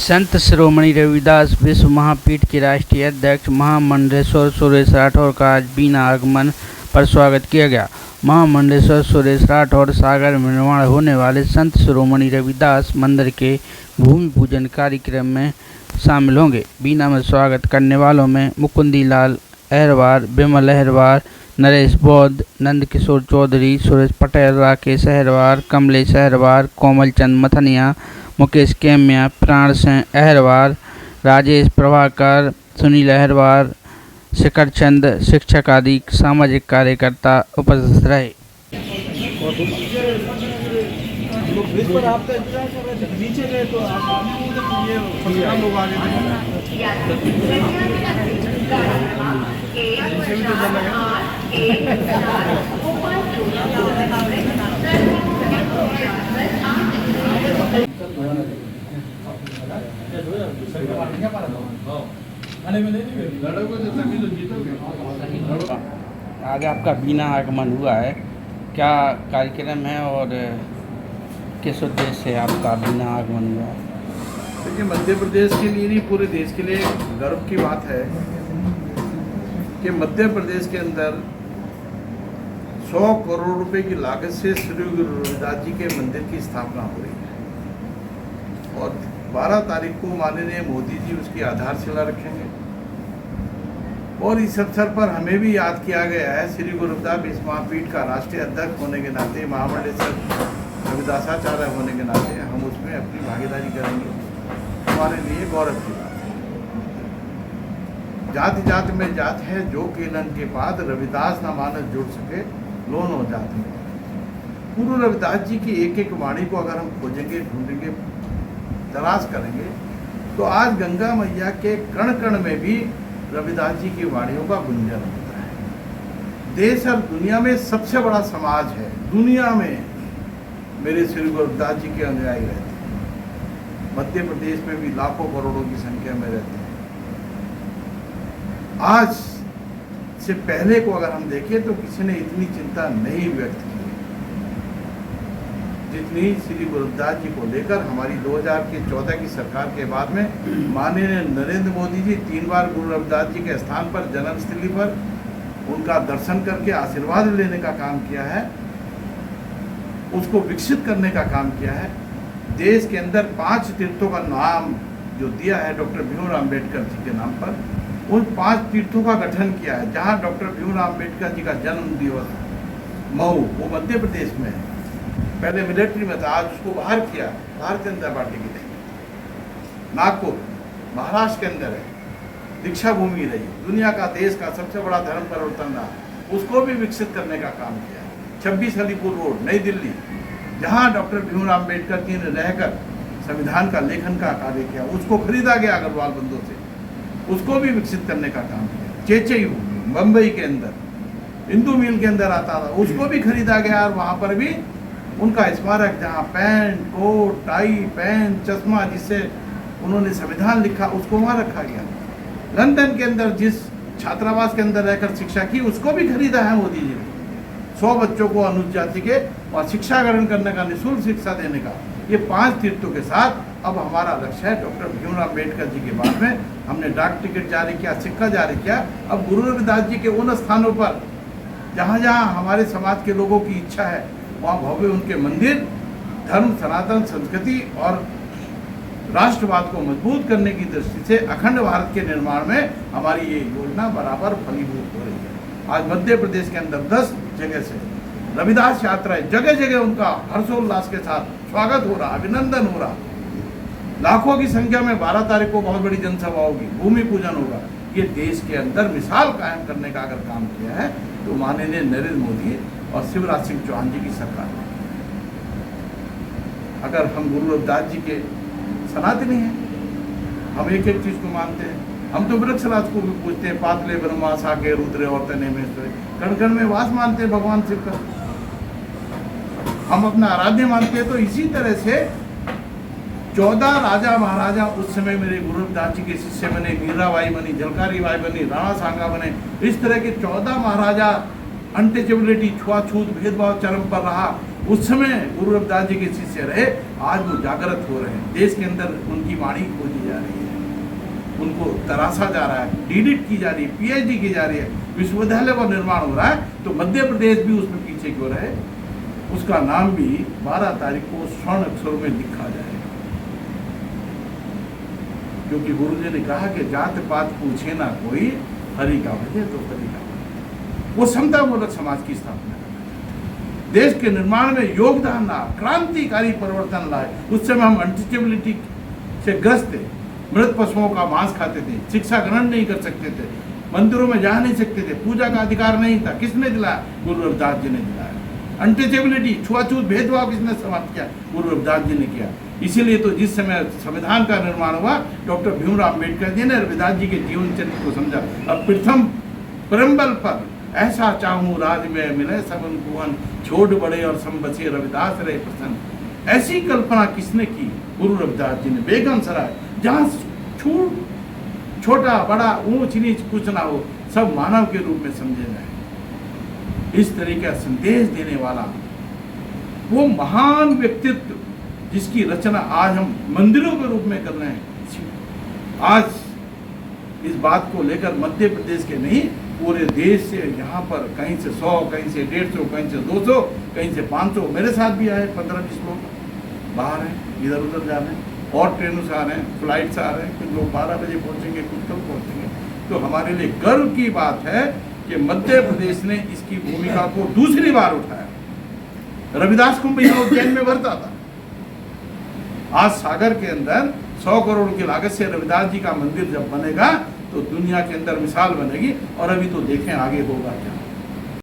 संत शिरोमणि रविदास विश्व महापीठ के राष्ट्रीय अध्यक्ष महामंडलेश्वर सुरेश राठौर का आज बीना आगमन पर स्वागत किया गया। महामंडलेश्वर सुरेश राठौर सागर में निर्माण होने वाले संत शिरोमणि रविदास मंदिर के भूमि पूजन कार्यक्रम में शामिल होंगे। बीना में स्वागत करने वालों में मुकुंदी लाल अहरवार, विमल अहरवार, नरेश बौद्ध, नंद किशोर चौधरी, सुरेश पटेल, राकेश अहरवार, कमलेश अहरवार, कोमल चंद मथनिया, मुकेश केमिया, प्राण सिंह अहरवार, राजेश प्रभाकर, सुनील अहरवार, शिखर चंद, शिक्षक आदि सामाजिक कार्यकर्ता उपस्थित रहे। आज आपका बीना आगमन हुआ है, क्या कार्यक्रम है और किस उद्देश्य से आपका बीना आगमन हुआ है? देखिए, मध्य प्रदेश के लिए नहीं पूरे देश के लिए गर्व की बात है कि मध्य प्रदेश के अंदर 100 करोड़ रुपए की लागत से श्री गुरु रविदास जी के मंदिर की स्थापना हो रही है और 12 तारीख को माननीय मोदी जी उसकी आधारशिला रखेंगे। और इस अवसर पर हमें भी याद किया गया है, श्री गुरु रविदास विश्व महापीठ का राष्ट्रीय अध्यक्ष होने के नाते, महामंडलेश्वर रविदासाचार्य होने के नाते हम उसमें अपनी भागीदारी करेंगे। हमारे लिए गौरव की बात है। जाति जाति में जात है, जो केलन के बाद रविदास न मानस जुड़ सके लोनो जाति में। गुरु रविदास जी की एक एक वाणी को अगर हम खोजेंगे, ढूंढेंगे, तलाश करेंगे तो आज गंगा मैया के कण कण में भी रविदास जी की वाणियों का गुंजन होता है। देश और दुनिया में सबसे बड़ा समाज है, दुनिया में मेरे श्री गुरु रविदास जी के अनुयायी रहते हैं। मध्य प्रदेश में भी लाखों करोड़ों की संख्या में रहते हैं। आज से पहले को अगर हम देखें तो किसी ने इतनी चिंता नहीं व्यक्त की जितनी श्री गुरु रविदास जी को लेकर हमारी 2014 की सरकार के बाद में माननीय नरेंद्र मोदी जी 3 बार गुरु रविदास जी के स्थान पर, जन्मस्थली पर उनका दर्शन करके आशीर्वाद लेने का काम किया है, उसको विकसित करने का काम किया है। देश के अंदर 5 तीर्थों का नाम जो दिया है डॉक्टर भीमराव अम्बेडकर जी के नाम पर, उन 5 तीर्थों का गठन किया है। जहाँ डॉक्टर भीमराव अम्बेडकर जी का जन्म दिवस मऊ, वो मध्य प्रदेश में है। पहले मिलिट्री में था, आज उसको बाहर किया, भारतीय जनता पार्टी की नहीं। नागपुर महाराष्ट्र के अंदर है, दीक्षा भूमि रही, दुनिया का, देश का सबसे बड़ा धर्म परिवर्तन रहा, उसको भी विकसित करने का काम किया। 26 अलीपुर रोड, नई दिल्ली, जहाँ डॉक्टर भीमराव अम्बेडकर जी ने रहकर संविधान का लेखन का कार्य किया, उसको खरीदा गया अग्रवाल बंधु से, उसको भी विकसित करने का काम किया। चेचई मुंबई के अंदर हिंदू मिल के अंदर आता था, उसको भी खरीदा गया और वहाँ पर भी उनका स्मारक, जहाँ पैंट, कोट, टाई, पेन, चश्मा जिससे उन्होंने संविधान लिखा, उसको वहाँ रखा गया। लंदन के अंदर जिस छात्रावास के अंदर रहकर शिक्षा की, उसको भी खरीदा है मोदी जी ने। 100 बच्चों को अनुसूचित जाति के और शिक्षा ग्रहण करने का, निःशुल्क शिक्षा देने का। ये 5 तीर्थों के साथ अब हमारा लक्ष्य है। डॉक्टर भीमराव अम्बेडकर जी के बाद में हमने डाक टिकट जारी किया, सिक्का जारी किया। अब गुरु रविदास जी के उन स्थानों पर जहाँ जहाँ हमारे समाज के लोगों की इच्छा है, वहाँ भव्य उनके मंदिर, धर्म, सनातन संस्कृति और राष्ट्रवाद को मजबूत करने की दृष्टि से अखंड भारत के निर्माण में हमारी ये योजना बराबर फलीभूत हो रही है। आज मध्य प्रदेश के अंदर 10 जगह से रविदास यात्राएं, जगह जगह उनका हर्षोल्लास के साथ स्वागत हो रहा, अभिनंदन हो रहा। लाखों की संख्या में 12 तारीख को बहुत बड़ी जनसभा होगी, भूमि पूजन होगा। ये देश के अंदर मिसाल कायम करने का अगर काम किया है तो माननीय नरेंद्र मोदी और शिवराज सिंह चौहान जी की सरकार है। अगर हम गुरु रविदास जी के सनातनी हैं, हम एक एक चीज को मानते हैं। हम तो वृक्षराज को भी पूछते हैं, पातले ब्रह्मास आके रुद्रे और तने में कण कण में वास मानते हैं भगवान शिव का। हम अपना आराध्य मानते हैं। तो इसी तरह से 14 राजा महाराजा उस समय मेरे गुरु रविदास जी के शिष्य बने, मीराबाई बनी, झलकारी बाई बनी, राणा सांगा बने। इस तरह के 14 महाराजा, अनटचेबिलिटी, छुआछूत, भेदभाव चरम पर रहा। उस समय गुरु रविदास जी के शिष्य रहे, आज वो जागृत हो रहे हैं, देश के अंदर उनकी वाणी खोजी जा रही है, उनको तराशा जा रहा है, डीलिट की जा रही है, पीएचडी की जा रही है, विश्वविद्यालय का निर्माण हो रहा है, तो मध्य प्रदेश भी उसमें पीछे क्यों रहे? उसका नाम भी 12 तारीख को स्वर्ण अक्षरों में लिखा जाएगा, क्योंकि गुरु जी ने कहा कि जात पात पूछे ना कोई, हरि का भजे तो हरि का भजे। वो समतामूलक समाज की स्थापना, देश के निर्माण में योगदान ला, क्रांतिकारी परिवर्तन लाए। उस समय हम अनटचेबिलिटी से ग्रस्त थे, मृत पशुओं का मांस खाते थे, शिक्षा ग्रहण नहीं कर सकते थे, मंदिरों में जा नहीं सकते थे, पूजा का अधिकार नहीं था। किसने दिलाया? गुरु रविदास जी ने दिलाया। अनटचेबिलिटी, छुआछूत, भेदभाव किसने समाप्त किया? गुरु रविदास जी ने किया। इसीलिए तो जिस समय संविधान का निर्माण हुआ, डॉक्टर भीमराव अम्बेडकर जी ने रविदास जी के जीवन चरित्र को समझा। अब प्रथम परम्बल पर ऐसा चाहूँ राज में मिले सबन कुहन, छोड़ बड़े और सम बचे रविदास रहे प्रसन्न। ऐसी कल्पना किसने की? गुरु रविदास जी ने। बेगमसराय, जहाँ छोटा बड़ा ऊंच नीच कुछ ना हो, सब मानव के रूप में समझे जाए, इस तरीके का संदेश देने वाला वो महान व्यक्तित्व जिसकी रचना आज हम मंदिरों के रूप में कर रहे हैं। आज इस बात को लेकर मध्य प्रदेश के नहीं, पूरे देश से यहाँ पर कहीं से 100, कहीं से 150, कहीं से 200, कहीं से 500, मेरे साथ भी आए 15-20 लोग बाहर हैं, इधर उधर जा रहे हैं, और ट्रेनों से आ रहे हैं, फ्लाइट से आ रहे हैं, कुछ लोग 12 बजे पहुँचेंगे, कुछ कब पहुँचेंगे। तो हमारे लिए गर्व की बात है कि मध्य प्रदेश ने इसकी भूमिका को दूसरी बार उठाया। रविदास कुंभ यहाँ उज्जैन में भरता था, आज सागर के अंदर 100 करोड़ की लागत से रविदास जी का मंदिर जब बनेगा तो दुनिया के अंदर मिसाल बनेगी। और अभी तो देखें आगे होगा क्या।